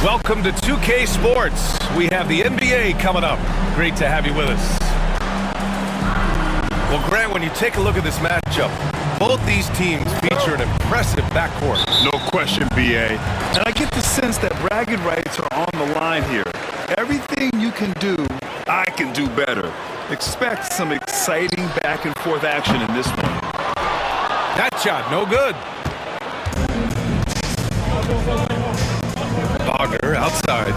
Welcome to 2K Sports. We have the NBA coming up. Great to have you with us. Well, Grant, when you take a look at this matchup, both these teams feature an impressive backcourt. No question, BA. And I get the sense that bragging rights are on the line here. Everything you can do, I can do better. Expect some exciting back-and-forth action in this one. That shot, no good. Wagner outside.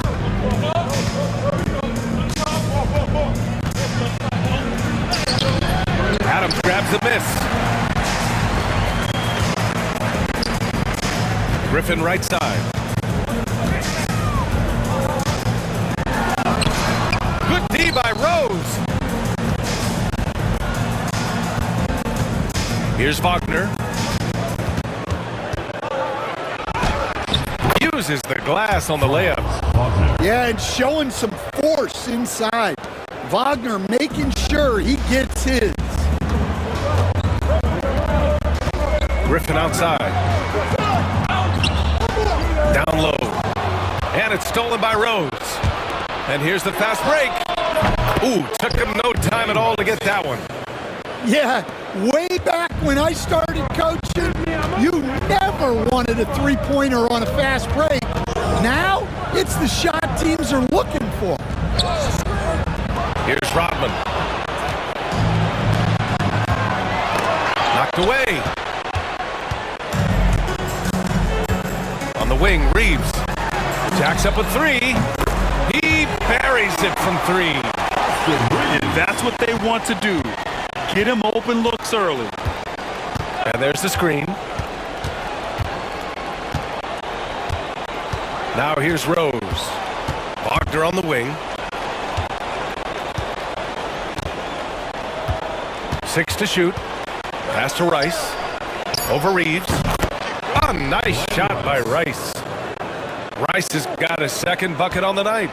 Adams grabs the miss. Griffin right side. Good D by Rose. Here's Wagner. Uses the glass on the layup. Yeah, and showing some force inside. Wagner making sure he gets his. Griffin outside. Down low. And it's stolen by Rose. And here's the fast break. Ooh, took him no time at all to get that one. Yeah, way back when I started coaching, you never wanted a three-pointer on a fast break. Now, it's the shot teams are looking for. Here's Rodman. Knocked away. On the wing, Reeves. Jacks up a three. He buries it from three. And that's what they want to do. Get him open looks early. And there's the screen. Now here's Rose. Wagner on the wing. 6 to shoot. Pass to Rice. Over Reeves. A nice shot by Rice. Rice has got a second bucket on the night.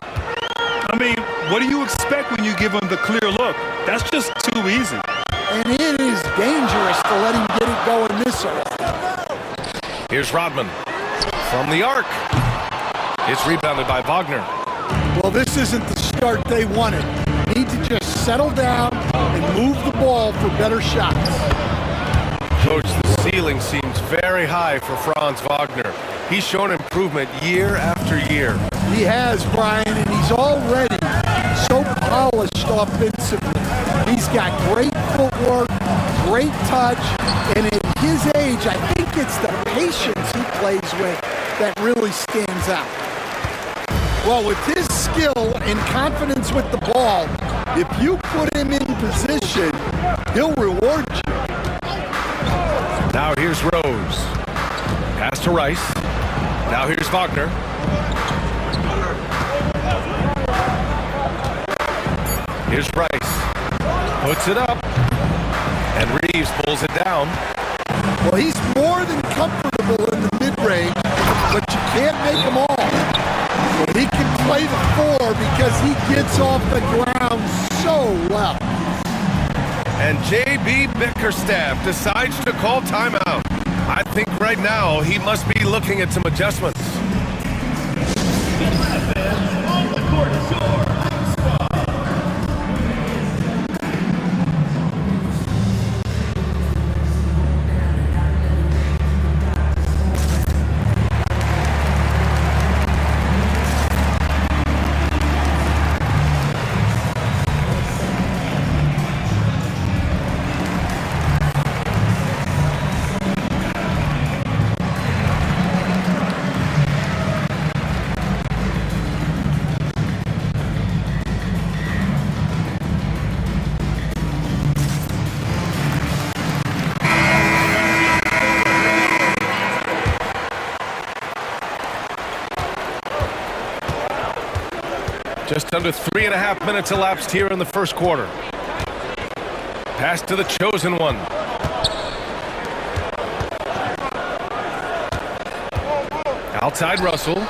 I mean, what do you expect when you give him the clear look? That's just too easy. And it is dangerous to let him get it going this early. Here's Rodman from the arc. It's rebounded by Wagner. Well, this isn't the start they wanted. Need to just settle down and move the ball for better shots. Coach, the ceiling seems very high for Franz Wagner. He's shown improvement year after year. He has, Brian, and he's already so polished offensively. He's got great footwork, great touch, and at his age, I think it's the patience he plays with that really stands out. Well, with his skill and confidence with the ball, if you put him in position, he'll reward you. Now here's Rose. Pass to Rice. Now here's Wagner. Here's Rice. Puts it up. And Reeves pulls it down. Well, he's more than comfortable in the mid-range, but you can't make him all. Well, he can play the four because he gets off the ground so well. And J.B. Bickerstaff decides to call timeout. I think right now he must be looking at some adjustments. On the court is your squad. Just under 3.5 minutes elapsed here in the first quarter. Pass to the chosen one. Outside Russell.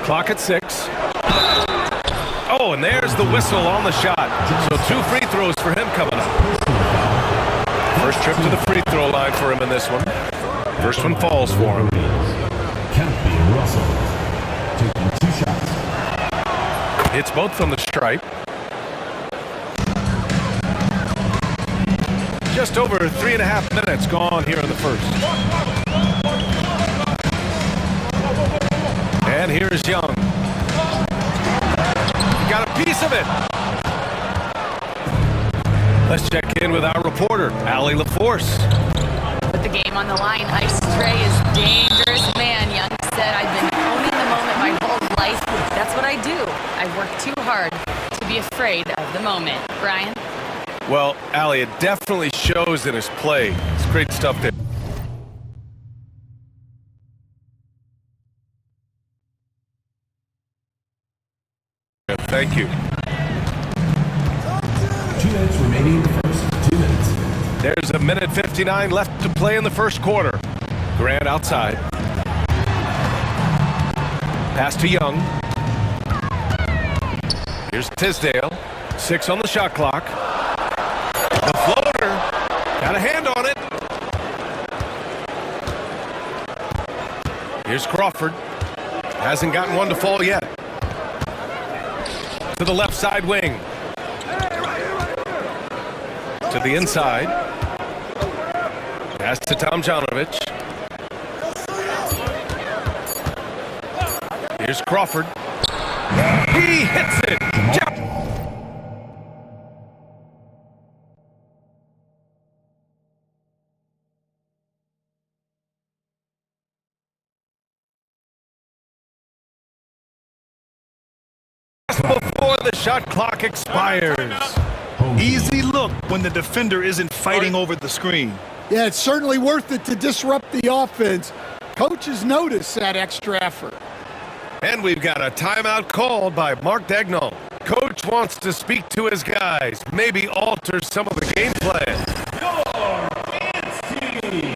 Clock at 6. Oh, and there's the whistle on the shot. So 2 free throws for him coming up. First trip to the free throw line for him in this one. First one falls for him. Cappy Russell. Hits both from the stripe. Just over 3.5 minutes gone here in the first. And here's Young. Got a piece of it. Let's check in with our reporter, Allie LaForce. With the game on the line, Ice Trae is dangerous man. Young said, I've been owning the moment my whole life. That's what I do. I work too hard to be afraid of the moment. Brian? Well, Allie, it definitely shows in his play. It's great stuff there. Thank you. 2 minutes remaining in the first. 2 minutes. There's 1:59 left to play in the first quarter. Grant outside. Pass to Young. Here's Tisdale. 6 on the shot clock. The floater. Got a hand on it. Here's Crawford. Hasn't gotten one to fall yet. To the left side wing. To the inside. Pass to Tomjanovich. Here's Crawford. He hits it. Before the shot clock expires. Easy look when the defender isn't fighting over the screen. Yeah, it's certainly worth it to disrupt the offense. Coaches notice that extra effort. And we've got a timeout called by Mark Daigneault. Coach wants to speak to his guys, maybe alter some of the game plan. Your dance team.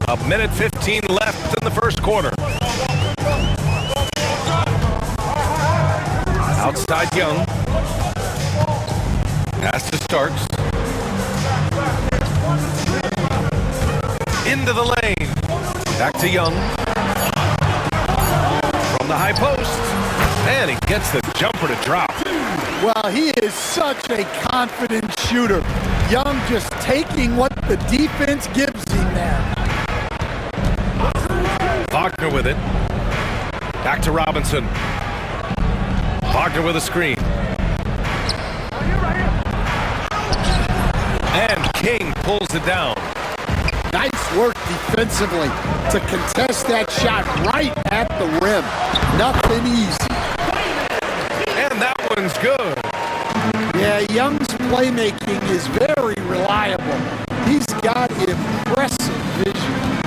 A minute 15 left in the first quarter. Outside Young. Pass to Starks. Into the lane. Back to Young. From the high post. And he gets the jumper to drop. Well, he is such a confident shooter. Young just taking what the defense gives him there. Wagner with it. Back to Robinson. Wagner with a screen. And King pulls it down. Nice work defensively to contest that shot right at the rim. Nothing easy. And that one's good. Yeah, Young's playmaking is very reliable. He's got impressive vision.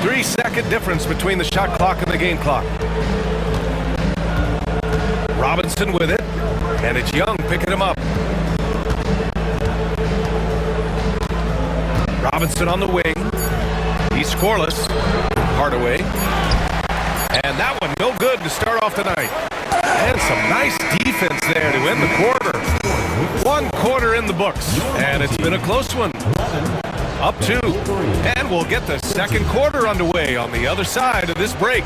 3-second difference between the shot clock and the game clock. Robinson with it, and it's Young picking him up. Robinson on the wing. He's scoreless. Hardaway. And that one no good to start off the night. And some nice defense there to end the quarter. 1 quarter in the books, and it's been a close one. Up 2, and we'll get the second quarter underway on the other side of this break.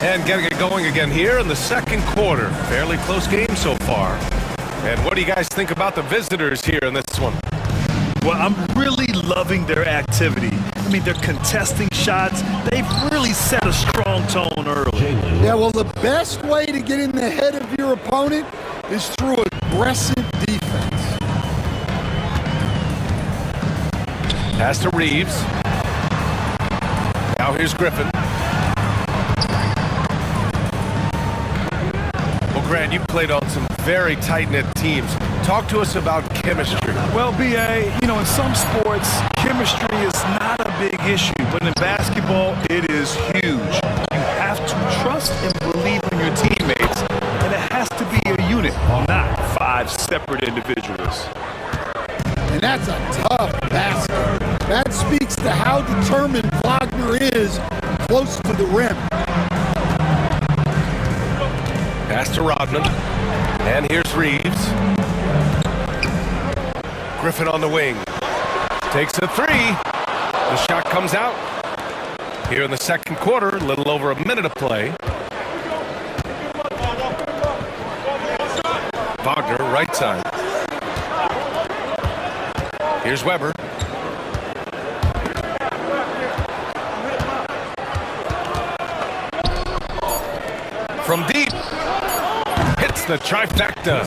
And getting it going again here in the second quarter. Fairly close game so far. And what do you guys think about the visitors here in this one? Well, I'm really loving their activity. I mean, they're contesting shots. They've really set a strong tone early. Yeah, well, the best way to get in the head of your opponent is through aggressive defense. Pass to Reeves. Now here's Griffin. Well, Grant, you played on some very tight-knit teams. Talk to us about chemistry. Well, B.A., you know, in some sports, chemistry is not a big issue, but in basketball, it is huge. You have to trust and believe in your teammates, and it has to be a unit, not 5 separate individuals. And that's a tough basket. That speaks to how determined Wagner is close to the rim. Pass to Rodman. And here's Reeves. Griffin on the wing. Takes a three. The shot comes out. Here in the second quarter, a little over a minute of play. Wagner, right side. Here's Weber. From deep. Hits the trifecta.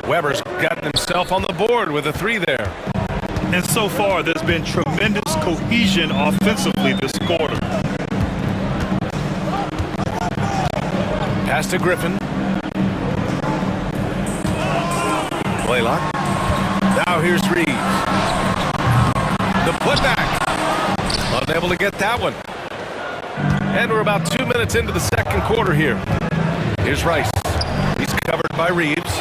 Weber's gotten himself on the board with a three there. And so far, there's been tremendous cohesion offensively this quarter. Pass to Griffin. Blaylock. Now here's Reeves. The putback. Unable to get that one. And we're about 2 minutes into the second quarter here. Here's Rice. He's covered by Reeves.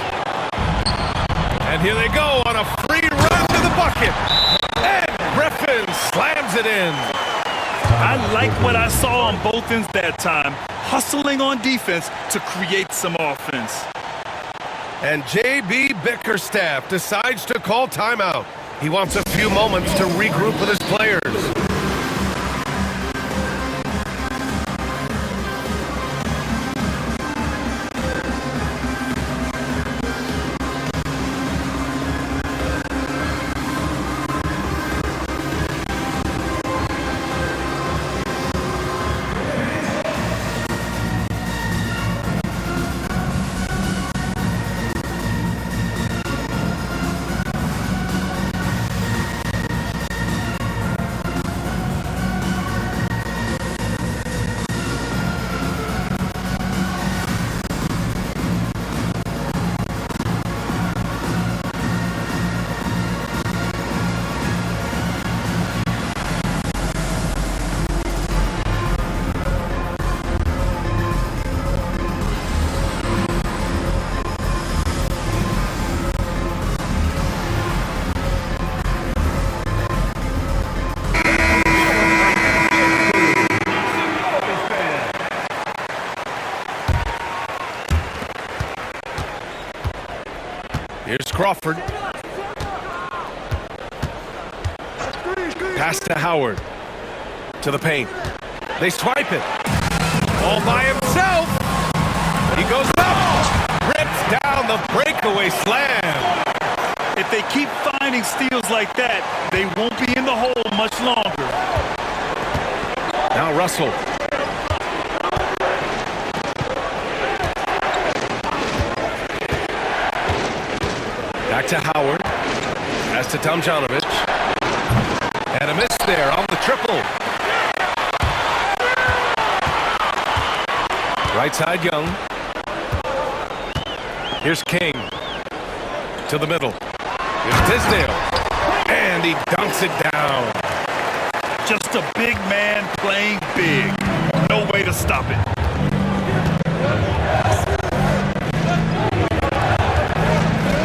And here they go on a free run to the bucket. And Griffin slams it in. I like what I saw on both ends that time. Hustling on defense to create some offense. And J.B. Bickerstaff decides to call timeout. He wants a few moments to regroup with his players. Here's Crawford. Pass to Howard. To the paint. They swipe it. All by himself. He goes up. Rips down the breakaway slam. If they keep finding steals like that, they won't be in the hole much longer. Now Russell. Back to Howard. Pass to Tomjanovich. And a miss there on the triple. Right side, Young. Here's King. To the middle. Here's Tisdale. And he dunks it down. Just a big man playing big. No way to stop it.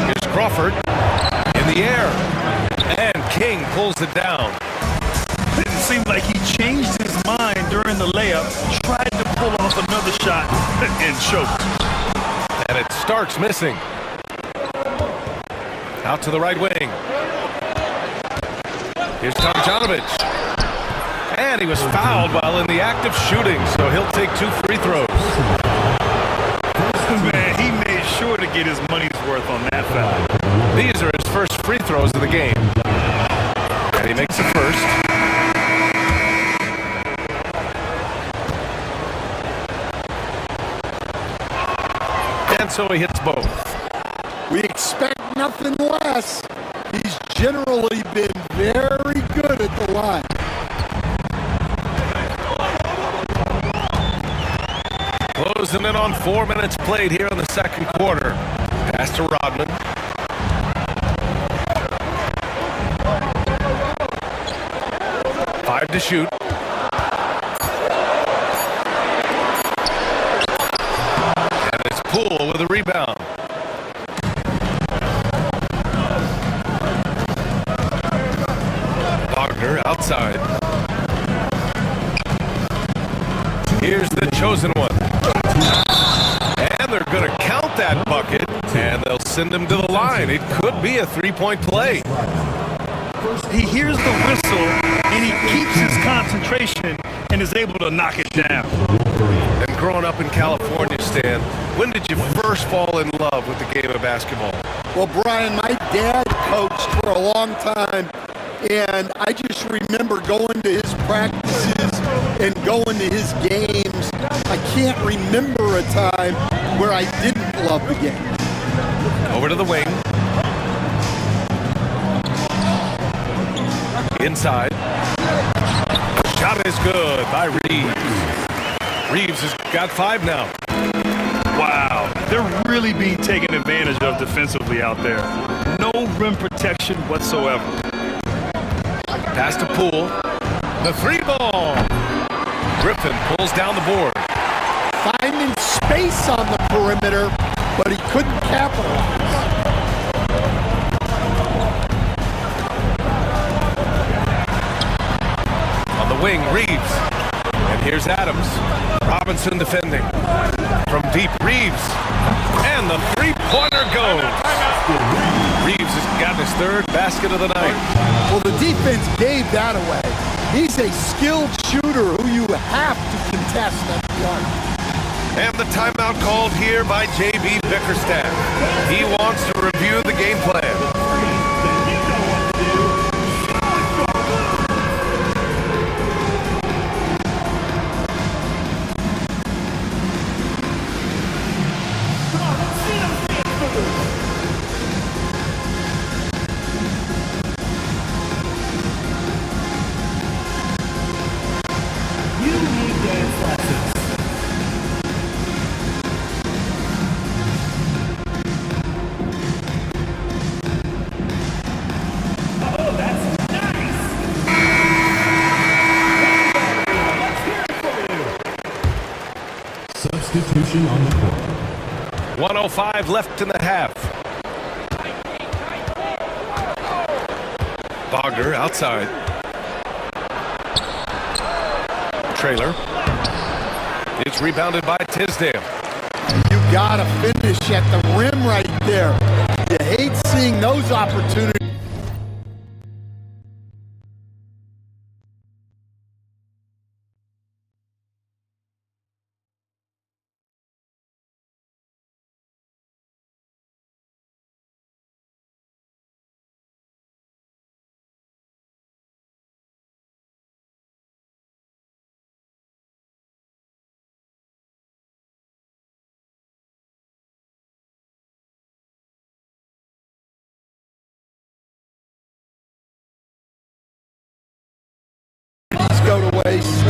Here's Crawford in the air. And King pulls it down. Didn't seem like he changed his mind during the layup. Tried to pull off another shot and choked. And it starts missing. Out to the right wing. Here's Tomjanovich. And he was fouled while in the act of shooting, so he'll take 2 free throws. Man, he made sure to get his money's worth on that foul. These are his first free throws of the game. And he makes the first. And so he hits both. We expect nothing less. He's generally been very good at the line. Closing in on 4 minutes played here in the second quarter. Pass to Rodman. Five to shoot. And it's Poole with a rebound. Wagner outside. Here's the chosen one. And they're going to count that bucket, and they'll send him to the line. It could be a three-point play. He hears the whistle, and he keeps his concentration and is able to knock it down. And growing up in California, Stan, when did you first fall in love with the game of basketball? Well, Brian, my dad coached for a long time, and I just remember going to his practices and going to his games. I can't remember a time where I didn't love the game. Over to the wing. Inside. Shot is good by Reeves. Reeves has got 5 now. Wow, they're really being taken advantage of defensively out there. No rim protection whatsoever. Pass to Poole. The 3-ball. Griffin pulls down the board. Finding space on the perimeter, but he couldn't capitalize. On the wing, Reeves. And here's Adams. Robinson defending. From deep, Reeves. And the three-pointer goes. Reeves has got his 3rd basket of the night. Well, the defense gave that away. He's a skilled shooter who you have to contest at the arc. And the timeout called here by J.B. Bickerstaff. He wants to review the game plan. Substitution on the court. 1:05 left in the half. Wagner outside. Trailer. It's rebounded by Tisdale. You gotta finish at the rim right there. You hate seeing those opportunities. Go to waste.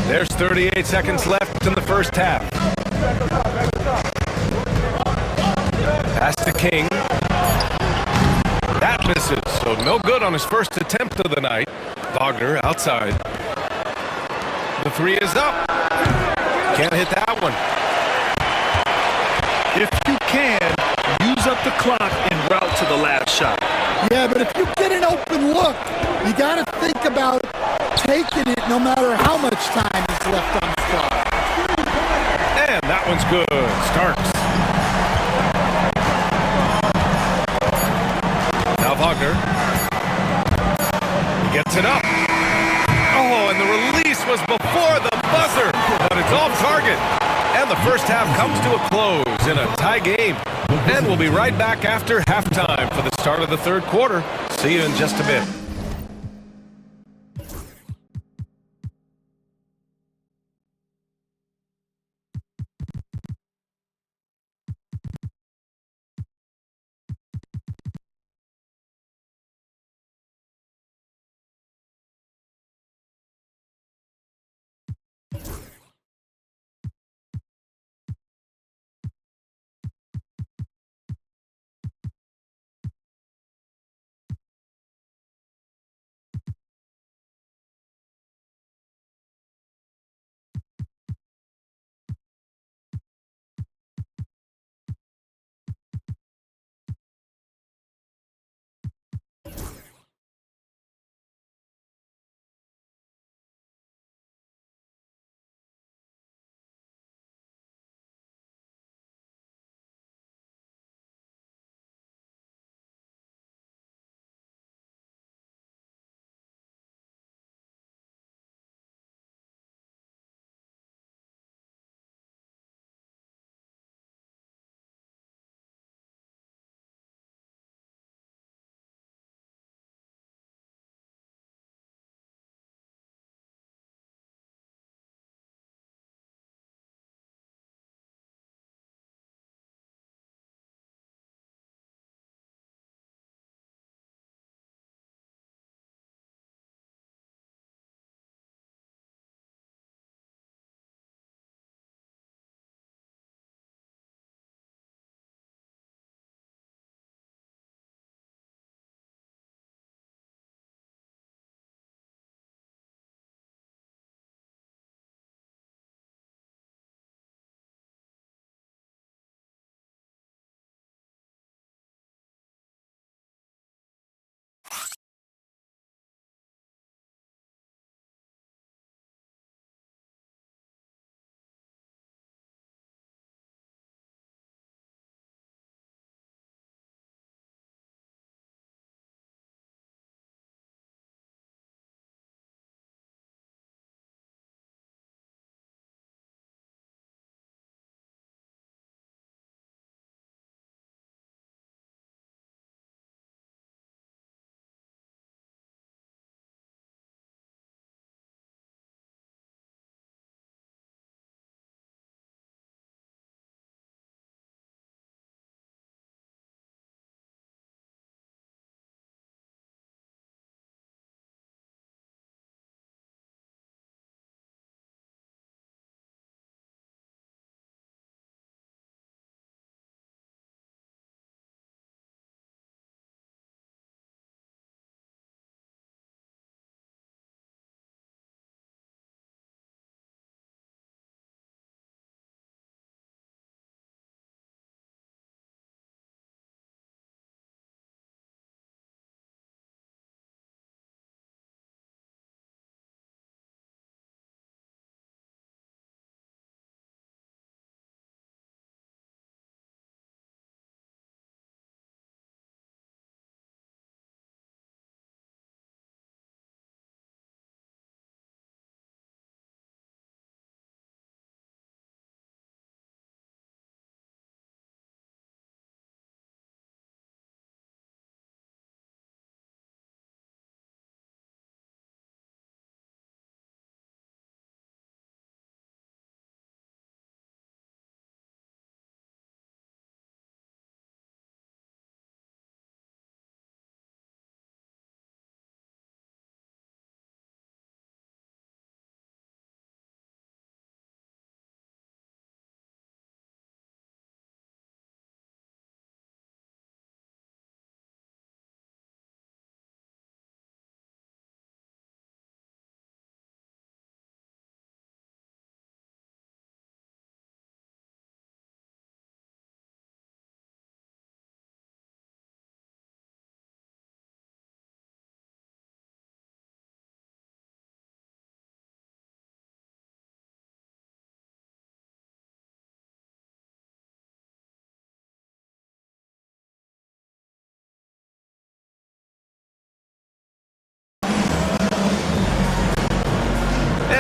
There's 38 seconds left in the first half. Pass to King. That misses, so no good on his first attempt of the night. Wagner outside. The 3 is up. Can't hit that one. If you can, use up the clock en route to the last shot. Yeah, but if you get an open look, you got to think about taking it no matter how much time is left on the clock. And that one's good. Starks. Now Wagner. comes to a close in a tie game. And we'll be right back after halftime for the start of the third quarter. See you in just a bit.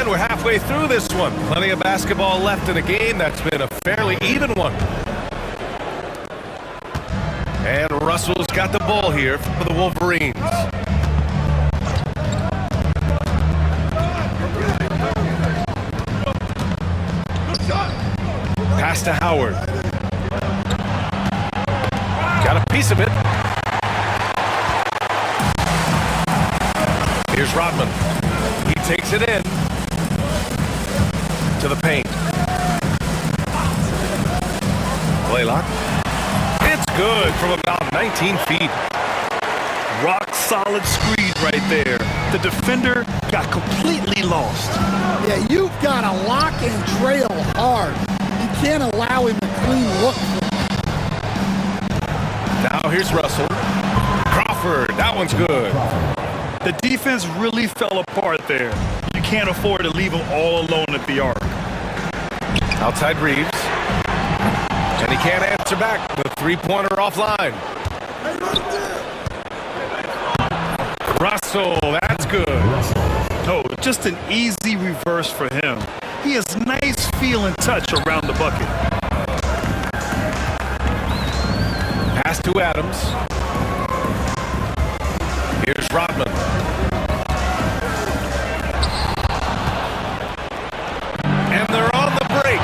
And we're halfway through this one. Plenty of basketball left in a game that's been a fairly even one. And Russell's got the ball here for the Wolverines. Pass to Howard. Got a piece of it. Here's Rodman. He takes it in to the paint. Blaylock. It's good from about 19 feet. Rock solid screen right there. The defender got completely lost. Yeah, you've got to lock and trail hard. You can't allow him to clean look. Now here's Russell. Crawford, that one's good. The defense really fell apart there. You can't afford to leave him all alone at the arc. Outside Reeves. And he can't answer back. The three-pointer offline. Russell, that's good. No, just an easy reverse for him. He has nice feel and touch around the bucket. Pass to Adams. Here's Rodman. And they're on the break.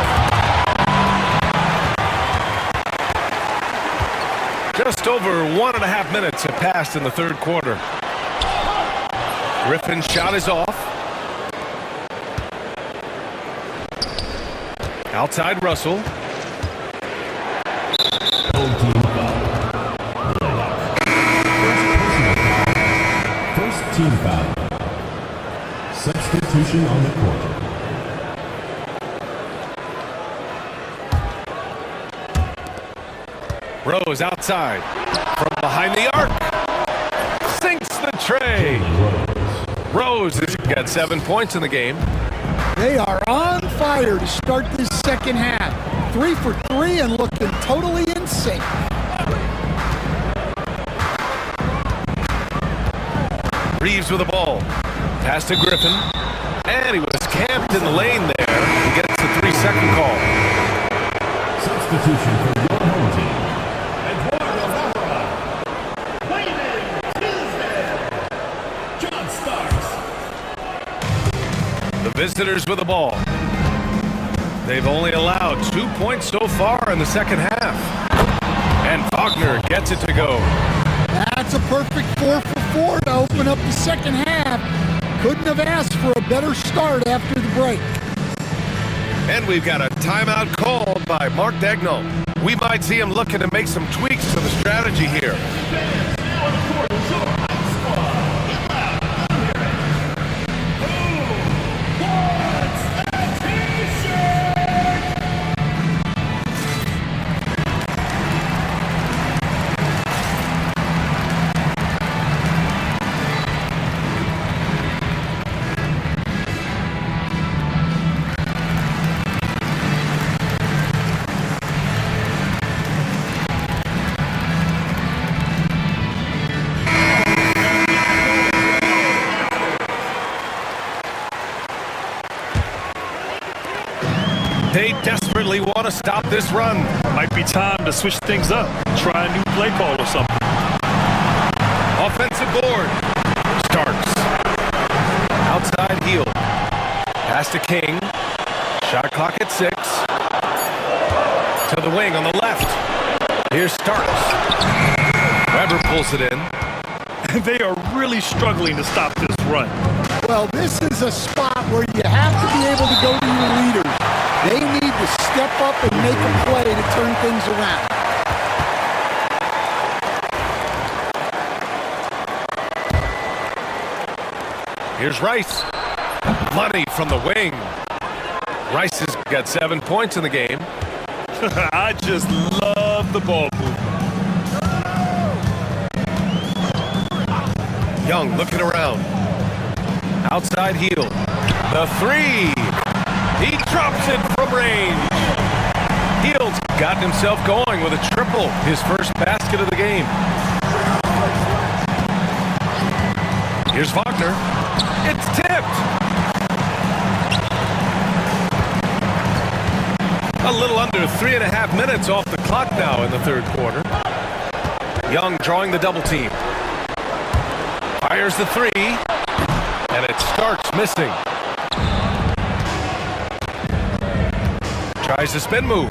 Just over 1.5 minutes have passed in the third quarter. Griffin's shot is off. Outside Russell. Home team foul. First team foul. Substitution on the court. Rose outside. From behind the arc. Sinks the tray. Rose has got 7 points in the game. They are on fire to start this second half. 3 for 3 and looking totally in sync. Reeves with the ball. Pass to Griffin. And he was camped in the lane there. He gets the 3-second call. Substitution for your home team. Eduardo Navarra. Wayman Tuesday. John Starks. The visitors with the ball. They've only allowed 2 points so far in the second half. And Wagner gets it to go. That's a perfect 4 for 4 to open up the second half. Couldn't have asked for a better start after the break. And we've got a timeout called by Mark Daigneault. We might see him looking to make some tweaks to the strategy here. They desperately want to stop this run. Might be time to switch things up. Try a new play call or something. Offensive board. Starks. Outside heel. Pass to King. Shot clock at 6. To the wing on the left. Here's Starks. Weber pulls it in. They are really struggling to stop this run. Well, this is a spot where you have to be able to go to your leaders. They need to step up and make a play to turn things around. Here's Rice. Money from the wing. Rice has got 7 points in the game. I just love the ball movement. Young looking around. Outside heel. The 3. He drops it from range. Heald's gotten himself going with a triple. His first basket of the game. Here's Wagner. It's tipped. with 3.5 minutes off the clock now in the third quarter. Young drawing the double team. Fires the three, and it starts missing. Tries the spin move.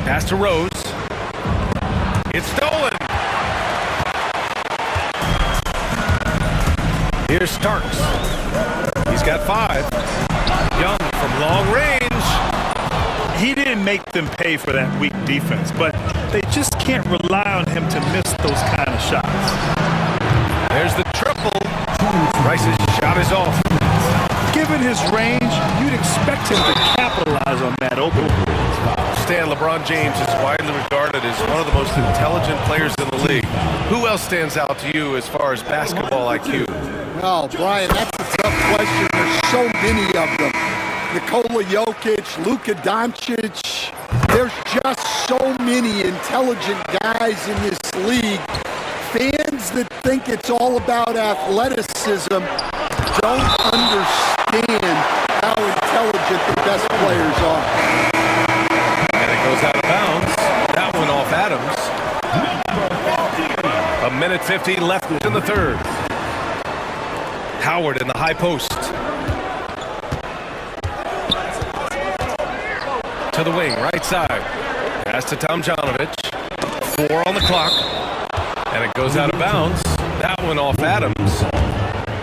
Pass to Rose. It's stolen. Here's Starks. He's got 5. Young from long range. He didn't make them pay for that weak defense, but they just can't rely on him to miss those kind of shots. There's the triple. Rice's shot is off. Given his range, you'd expect him to capitalize on that open. Stan, LeBron James is widely regarded as one of the most intelligent players in the league. Who else stands out to you as far as basketball IQ? Oh, Brian, that's a tough question. There's so many of them. Nikola Jokic, Luka Doncic. There's just so many intelligent guys in this league. Fans that think it's all about athleticism don't understand how intelligent the best players are. And it goes out of bounds. That one off Adams. 1:50 left in the third. Howard in the high post. To the wing, right side. Pass to Tomjanovich. 4 on the clock. And it goes out of bounds. That one off Adams.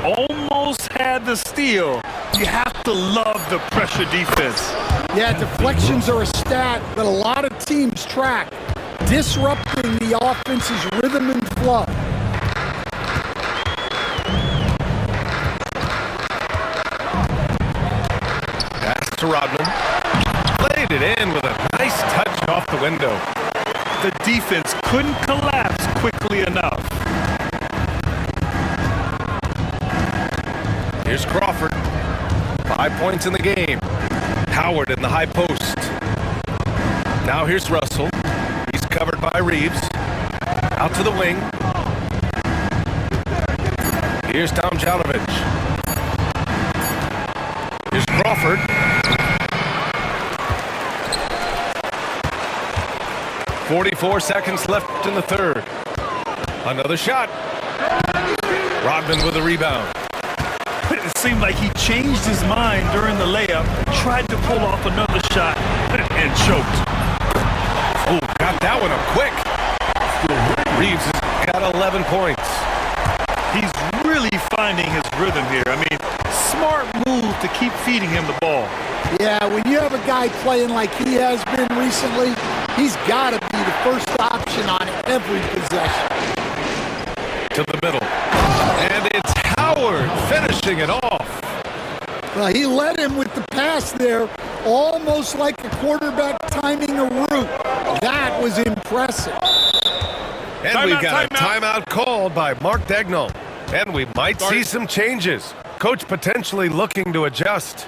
Almost had the steal. You have to love the pressure defense. Yeah, deflections are a stat that a lot of teams track, disrupting the offense's rhythm and flow. Pass to Rodman. Played it in with a nice touch off the window. The defense couldn't collapse quickly enough. Here's Crawford. 5 points in the game. Howard in the high post. Now here's Russell. He's covered by Reeves. Out to the wing. Here's Tomjanovich. Here's Crawford. .44 seconds left in the third. Another shot. Rodman with a rebound. It seemed like he changed his mind during the layup, tried to pull off another shot, and choked. Oh, got that one up quick. Reeves has got 11 points. He's really finding his rhythm here. I mean, smart move to keep feeding him the ball. Yeah, when you have a guy playing like he has been recently, he's got to be the first option on every possession. To the middle. And it's Howard finishing it off. Well, he led him with the pass there, almost like a quarterback timing a route. That was impressive. And we've got a timeout called by Mark Daigneault. And we might see some changes. Coach potentially looking to adjust.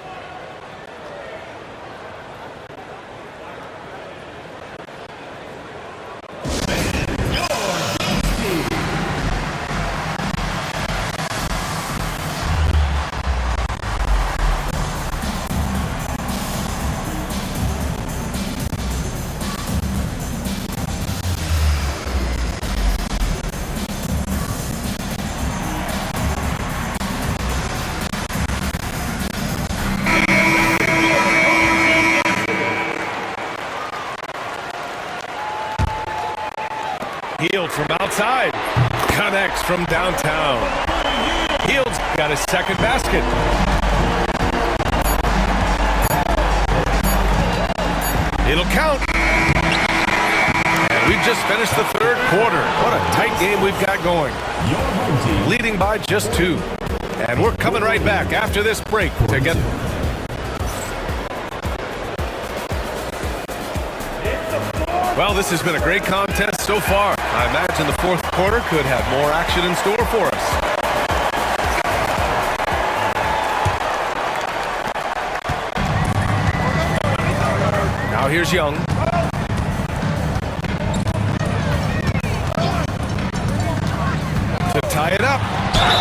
Hield from outside, connects from downtown. Hield's got his second basket. It'll count. And we've just finished the third quarter. What a tight game we've got going. Leading by just 2. And we're coming right back after this break to get... Well, this has been a great contest so far. I imagine the fourth quarter could have more action in store for us. Now here's Young. To tie it up.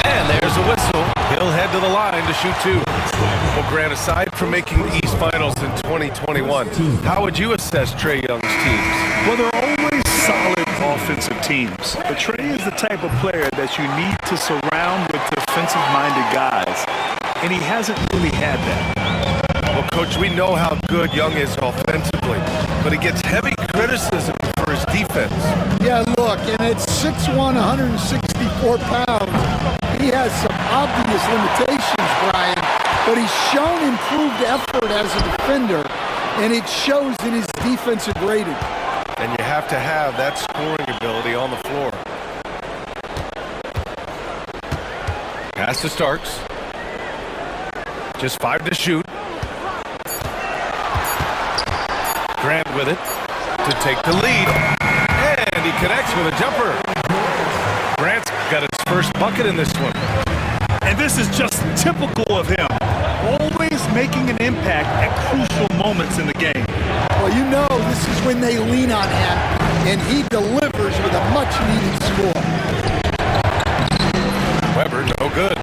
And there's a whistle. He'll head to the line to to shoot 2. Well, Grant, aside from making the East Finals in 2021, how would you assess Trae Young's teams? Well, they're always solid offensive teams. But Trae is the type of player that you need to surround with defensive-minded guys, and he hasn't really had that. Well, Coach, we know how good Young is offensively, but he gets heavy criticism for his defense. Yeah, look, and at 6'1", 164 pounds, he has some obvious limitations, Brian, but he's shown improved effort as a defender, and it shows in his defensive rating. And you have to have that scoring ability on the floor. Pass to Starks. Just 5 to shoot. Grant with it to take the lead. And he connects with a jumper. Grant's got his first bucket in this one. And this is just typical of him, always making an impact at crucial moments in the game. Well, you know this is when they lean on him, and he delivers with a much-needed score. Weber, no good.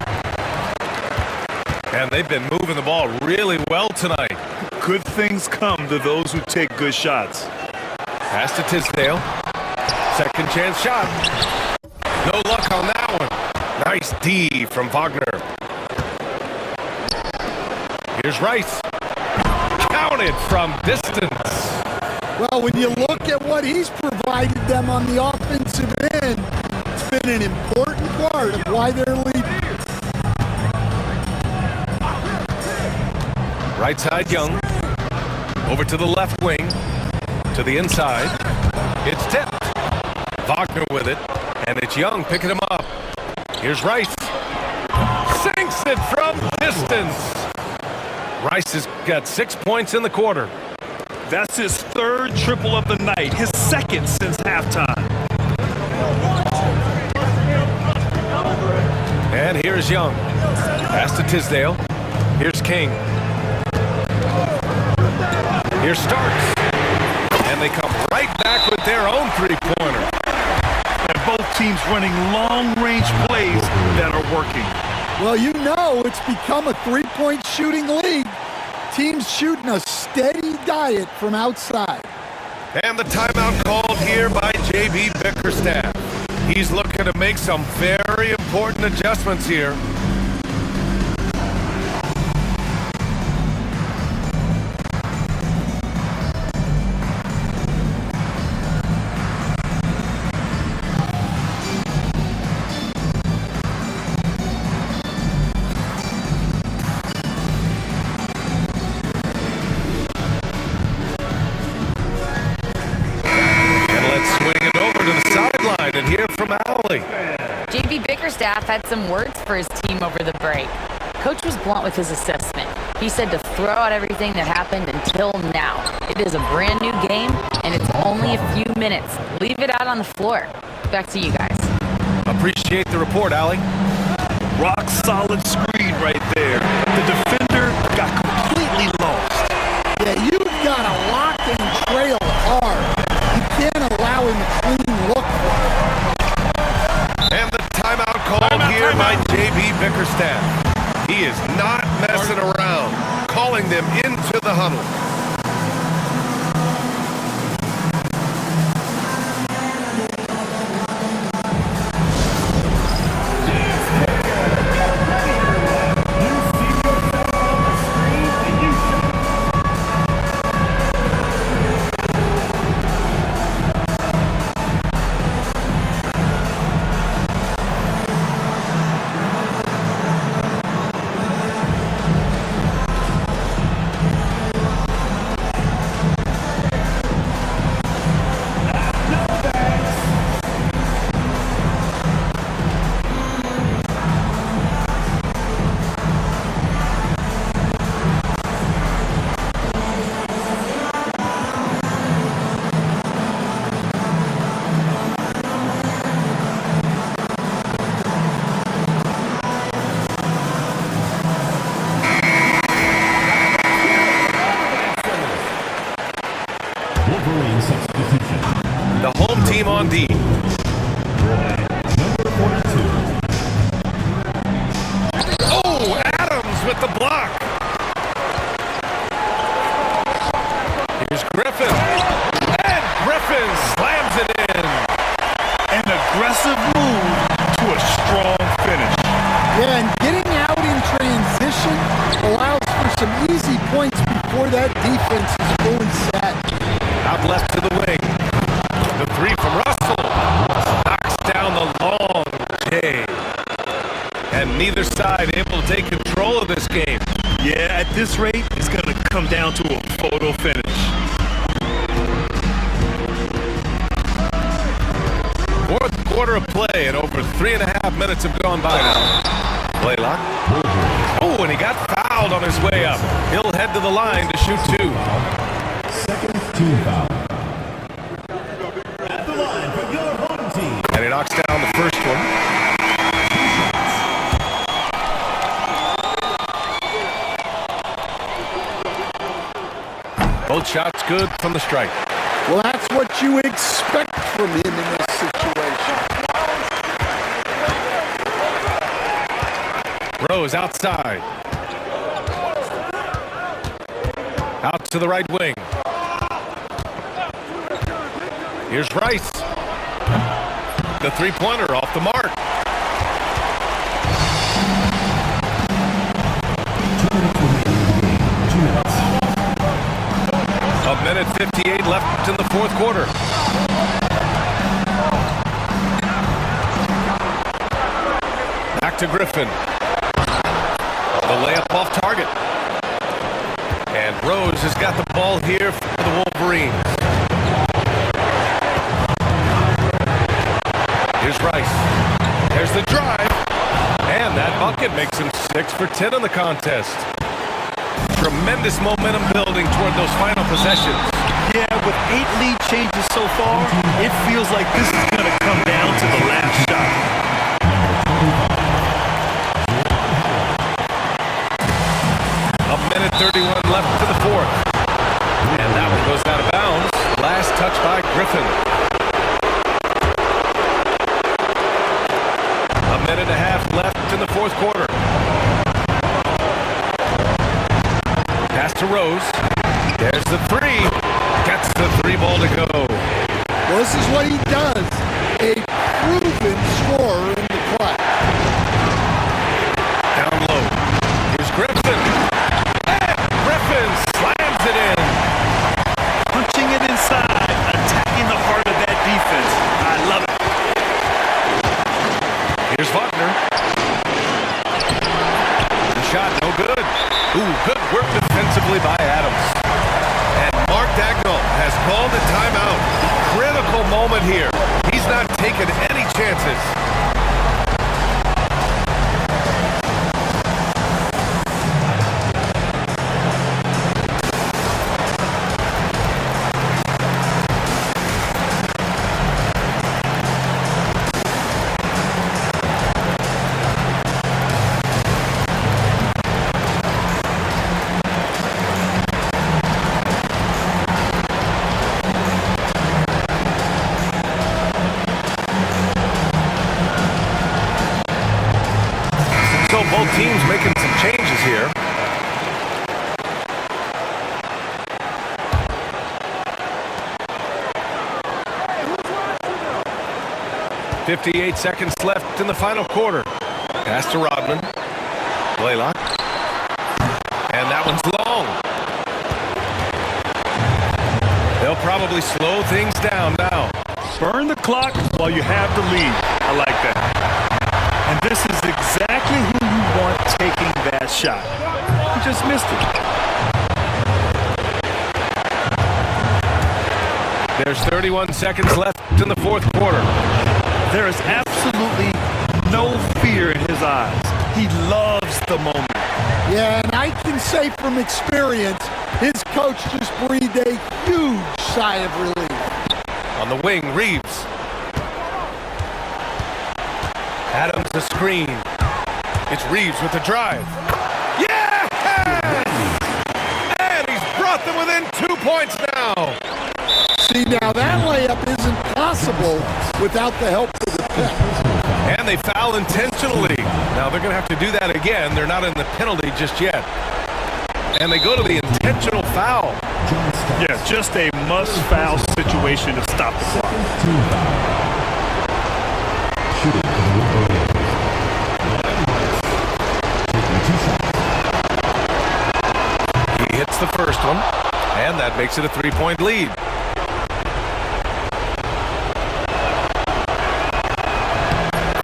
And they've been moving the ball really well tonight. Good things come to those who take good shots. Pass to Tisdale. Second chance shot. No luck on that one. Nice D from Wagner. Here's Rice. Counted from distance. Well, when you look at what he's provided them on the offensive end, it's been an important part of why they're leading. Right side, Young. Over to the left wing. To the inside. It's tipped. Wagner with it. And it's Young picking him up. Here's Rice. Sinks it from distance. Rice has got 6 points in the quarter. That's his third triple of the night, his second since halftime. And here's Young. Pass to Tisdale. Here's King. Here's Starks. And they come right back with their own three-pointer. And both teams running long-range plays that are working. Well, you know it's become a three-point shooting league. Teams shooting a steady diet from outside. And the timeout called here by J.B. Bickerstaff. He's looking to make some very important adjustments here. And hear from Allie. J.B. Bickerstaff had some words for his team over the break. Coach was blunt with his assessment. He said to throw out everything that happened until now. It is a brand new game, and it's only a few minutes. Leave it out on the floor. Back to you guys. Appreciate the report, Allie. Rock solid screen right there. The defender got completely lost. Yeah, you've got to lock and trail hard. You can't allow him a clean look. And the timeout called here by J.B. Bickerstaff. He is not messing around, calling them into the huddle. The home team on D. Number 42. Oh, Adams neither side able to take control of this game. Yeah, at this rate, it's going to come down to a photo finish. Fourth quarter of play, and over 3.5 minutes have gone by now. Blaylock. Oh, and he got fouled on his way up. He'll head to the line to shoot 2. Second team foul. At the line for your home team. And he knocks down the first one. Both shots good from the strike. Well, that's what you expect from him in this situation. Rose outside. Out to the right wing. Here's Rice. The three-pointer off the mark. 2 minutes. 1:58 left in the fourth quarter. Back to Griffin. The layup off target. And Rose has got the ball here for the Wolverines. Here's Rice. There's the drive. And that bucket makes him 6 for 10 in the contest. Tremendous momentum building toward those final possessions. Yeah, with 8 lead changes so far, it feels like this is going to come down to the last shot. 1:31 left to the fourth. And that one goes out of bounds. Last touch by Griffin. 1.5 minutes left in the fourth quarter. Pass to Rose. There's the three. Gets the 3-ball to go. Well, this is what he does. A proven scorer in the class. Down low. Here's Griffin. And Griffin slams it in. Punching it inside, attacking the heart of that defense. I love it. Here's Wagner. The shot, no good. Ooh, good work defensively by Adams. And Mark Dagnall has called a timeout. Critical moment here. He's not taking any chances. So both teams making some changes here. .58 seconds left in the final quarter. Pass to Rodman. Blaylock. And that one's long. They'll probably slow things down now. Burn the clock while you have the lead. I like that. And this is exactly who you want taking that shot. He just missed it. There's 31 seconds left in the fourth quarter. There is absolutely no fear in his eyes. He loves the moment. Yeah, and I can say from experience, his coach just breathed a huge sigh of relief. On the wing, Reeves. Adams the screen. It's Reeves with the drive. Yes! And he's brought them within 2 points now. See, now that layup isn't possible without the help of the pick. And they foul intentionally. Now they're going to have to do that again. They're not in the penalty just yet. And they go to the intentional foul. Yeah, just a must-foul situation to stop the clock. Team foul. Shooting for the Wolverines. Taking 2 shots. He hits the first one, and that makes it a 3-point lead.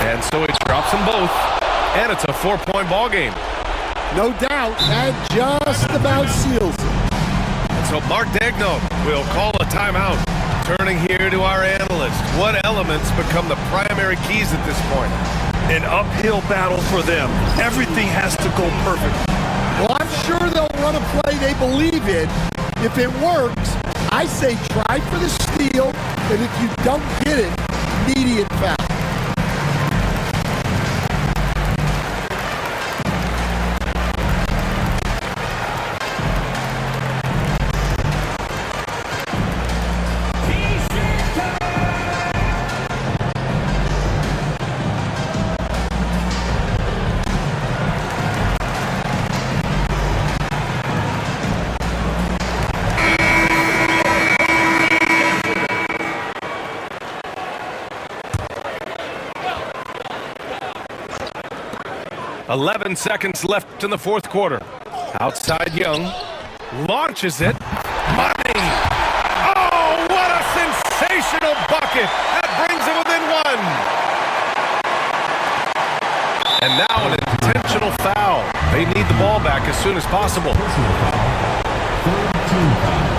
And so he drops them both. And it's a 4-point ball game. No doubt, that just about seals it. So Mark Daigneault will call a timeout. Turning here to our analyst. What elements become the primary keys at this point? An uphill battle for them. Everything has to go perfect. Well, I'm sure they'll run a play they believe in. If it works, I say try for the steal, and if you don't get it, immediate foul. .11 seconds left in the fourth quarter. Outside Young. Launches it. Money! Oh, what a sensational bucket! That brings it within one. And now an intentional foul. They need the ball back as soon as possible. Personal foul. Third team foul.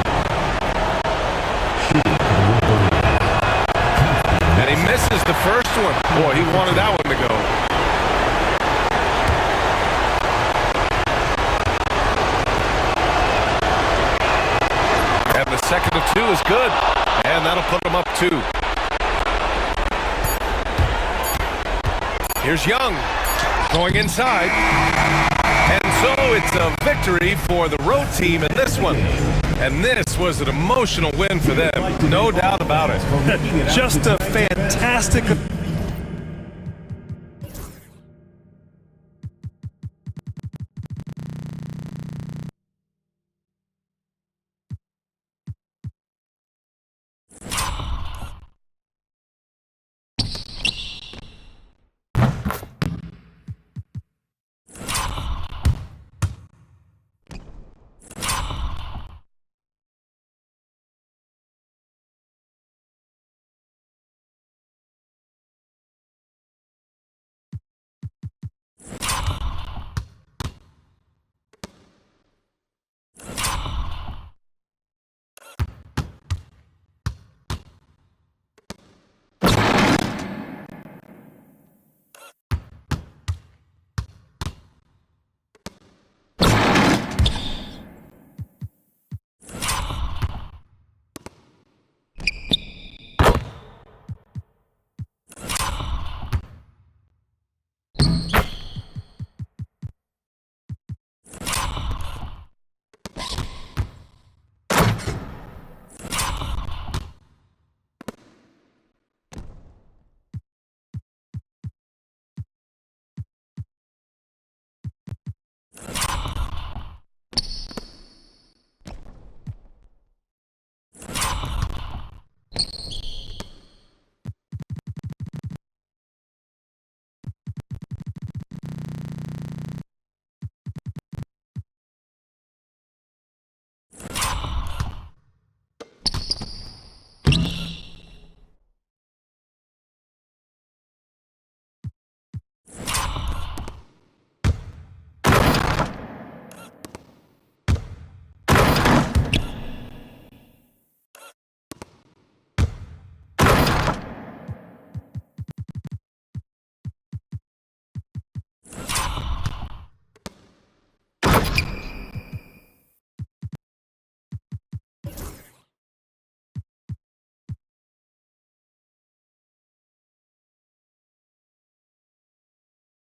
Shooting for the Wolverines. And he misses the first one. Boy, he wanted that one to go. And the second of two is good. And that'll put them up 2. Here's Young going inside. And so it's a victory for the road team in this one. And this was an emotional win for them. No doubt about it. Just a fantastic